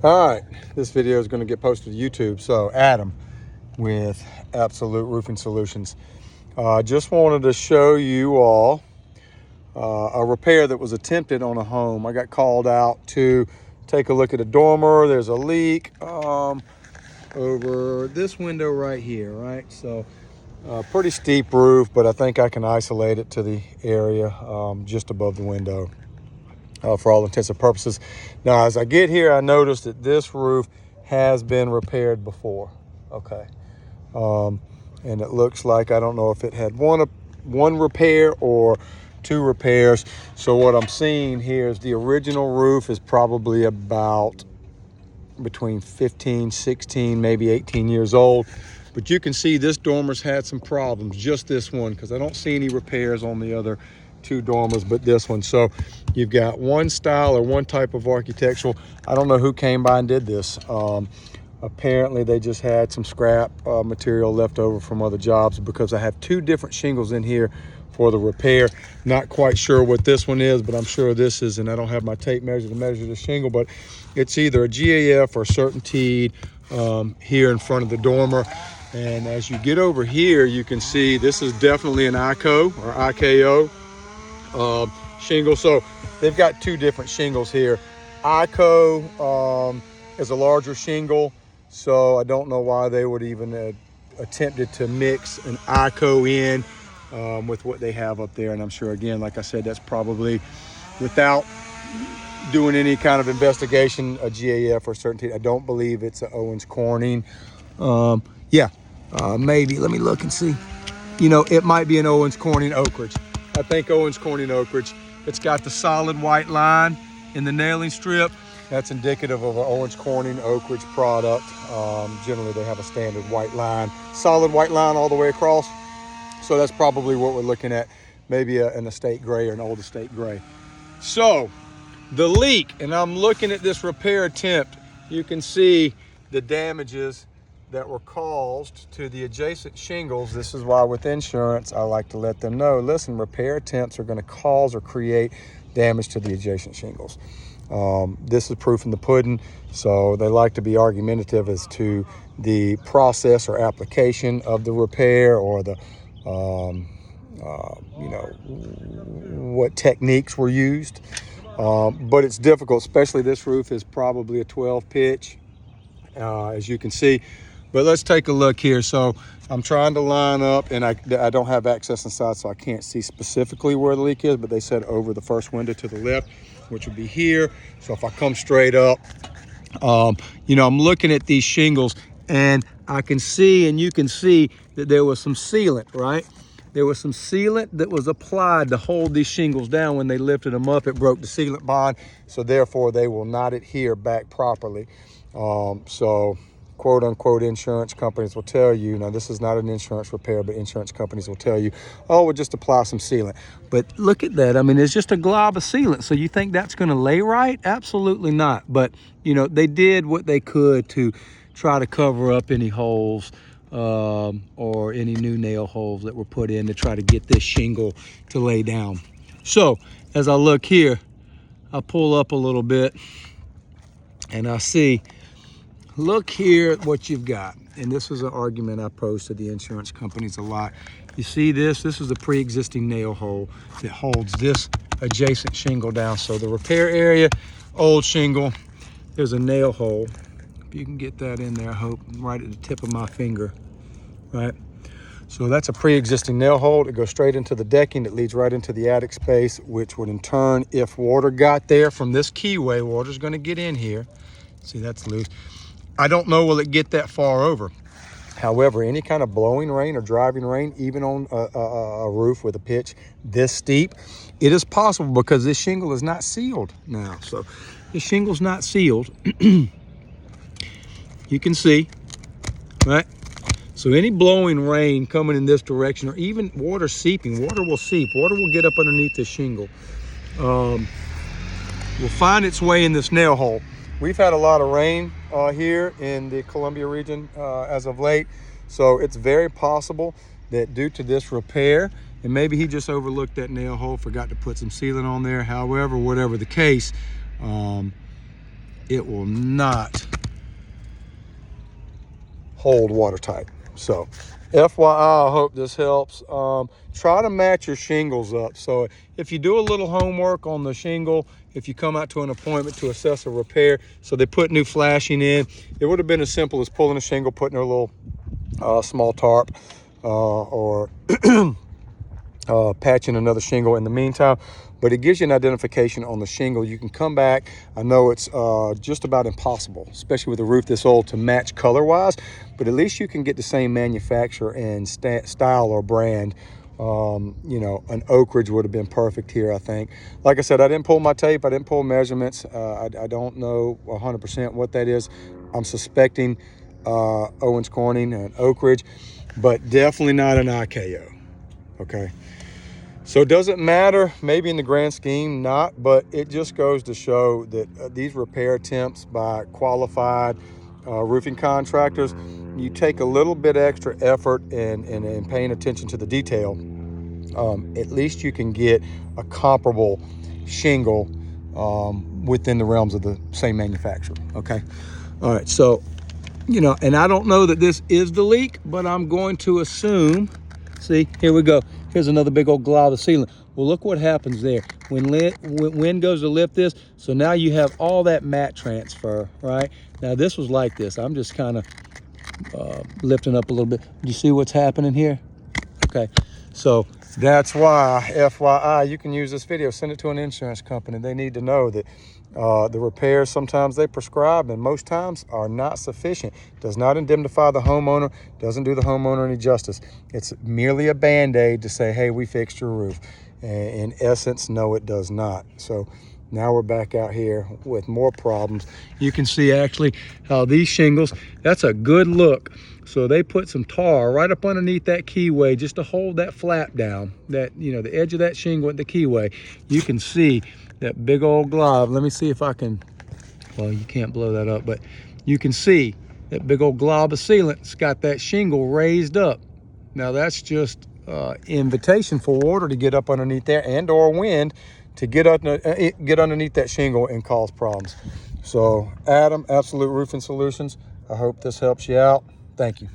All right, this video is going to get posted to YouTube. So Adam with Absolute Roofing Solutions. Just wanted to show you all a repair that was attempted on a home. I got called out to take a look at a dormer. There's a leak over this window right here, right? So pretty steep roof, but I think I can isolate it to the area just above the window. For all intents and purposes. Now, as I get here, I noticed that this roof has been repaired before. Okay. And it looks like, I don't know if it had one repair or two repairs. So what I'm seeing here is the original roof is probably about between 15, 16, maybe 18 years old. But you can see this dormer's had some problems, just this one, because I don't see any repairs on the other two dormers, but this one. So you've got one style or one type of architectural. I don't know who came by and did this. Apparently they just had some scrap material left over from other jobs, because I have two different shingles in here for the repair. Not quite sure what this one is, but I'm sure this is, and I don't have my tape measure to measure the shingle, but it's either a GAF or CertainTeed here in front of the dormer. And as you get over here, you can see this is definitely an ICO or IKO shingle. So they've got two different shingles here. ICO is a larger shingle, so I don't know why they would even attempted to mix an ICO in with what they have up there. And I'm sure, again, like I said, that's probably, without doing any kind of investigation, a GAF or CertainTeed. I don't believe it's an Owens Corning. Maybe, let me look and see. You know, it might be an Owens Corning Oak Ridge. I think Owens Corning Oak Ridge. It's got the solid white line in the nailing strip. That's indicative of an Owens Corning Oak Ridge product. Generally, they have a standard white line, solid white line all the way across. So that's probably what we're looking at, maybe an estate gray or an old estate gray. So the leak, and I'm looking at this repair attempt, you can see the damages that were caused to the adjacent shingles. This is why with insurance, I like to let them know, listen, repair attempts are going to cause or create damage to the adjacent shingles. This is proof in the pudding, so they like to be argumentative as to the process or application of the repair, or the what techniques were used. But it's difficult, especially this roof is probably a 12 pitch, as you can see. But let's take a look here. So I'm trying to line up, and I don't have access inside, so I can't see specifically where the leak is, but they said over the first window to the left, which would be here. So if I come straight up, I'm looking at these shingles, and I can see, and you can see that there was some sealant, right? There was some sealant that was applied to hold these shingles down. When they lifted them up, it broke the sealant bond, so therefore they will not adhere back properly. So quote unquote insurance companies will tell you, now this is not an insurance repair, but insurance companies will tell you, oh, we'll just apply some sealant. But look at that. I mean, it's just a glob of sealant. So you think that's going to lay right? Absolutely not. But, they did what they could to try to cover up any holes or any new nail holes that were put in to try to get this shingle to lay down. So as I look here, I pull up a little bit and I see, look here at what you've got. And this is an argument I pose to the insurance companies a lot. You see this? This is a pre-existing nail hole that holds this adjacent shingle down. So the repair area, old shingle, there's a nail hole. If you can get that in there, I hope, right at the tip of my finger, right? So that's a pre-existing nail hole. It goes straight into the decking. It leads right into the attic space, which would in turn, if water got there from this keyway, water's gonna get in here. See, that's loose. I don't know, will it get that far over? However, any kind of blowing rain or driving rain, even on a roof with a pitch this steep, it is possible, because this shingle is not sealed now. So the shingle's not sealed. You can see, right? So any blowing rain coming in this direction, or even water seeping, water will seep, water will get up underneath the shingle, will find its way in this nail hole. We've had a lot of rain here in the Columbia region as of late, so it's very possible that due to this repair, and maybe he just overlooked that nail hole, forgot to put some sealant on there. However, whatever the case, it will not hold watertight. So FYI, I hope this helps. Try to match your shingles up. So if you do a little homework on the shingle, if you come out to an appointment to assess a repair, so they put new flashing in, it would have been as simple as pulling a shingle, putting a little small tarp or patching another shingle in the meantime. But it gives you an identification on the shingle. You can come back. I know it's just about impossible, especially with a roof this old, to match color-wise, but at least you can get the same manufacturer and style or brand. You know, an Oak Ridge would have been perfect here, I think. Like I said, I didn't pull my tape. I didn't pull measurements. I don't know 100% what that is. I'm suspecting Owens Corning and Oak Ridge, but definitely not an IKO, okay? So it doesn't matter, maybe in the grand scheme, not, but it just goes to show that these repair attempts by qualified roofing contractors, you take a little bit extra effort in paying attention to the detail, at least you can get a comparable shingle within the realms of the same manufacturer, okay? All right, so, you know, and I don't know that this is the leak, but I'm going to assume, see, here we go. Here's another big old glob of sealant. Well, look what happens there. When wind goes to lift this, so now you have all that mat transfer, right? Now this was like this. I'm just kind of lifting up a little bit. Do you see what's happening here? Okay, so that's why, FYI, you can use this video, send it to an insurance company. They need to know that the repairs sometimes they prescribe and most times are not sufficient. Does not indemnify the homeowner, doesn't do the homeowner any justice. It's merely a band-aid to say, hey, we fixed your roof. And in essence, no, it does not. So now we're back out here with more problems. You can see actually how these shingles, that's a good look. So they put some tar right up underneath that keyway just to hold that flap down, that, you know, the edge of that shingle at the keyway. You can see that big old glob. Let me see if I can, well, you can't blow that up, but you can see that big old glob of sealant. It's got that shingle raised up. Now that's just invitation for water to get up underneath there, and or wind to get underneath that shingle and cause problems. So Adam, Absolute Roofing Solutions, I hope this helps you out. Thank you.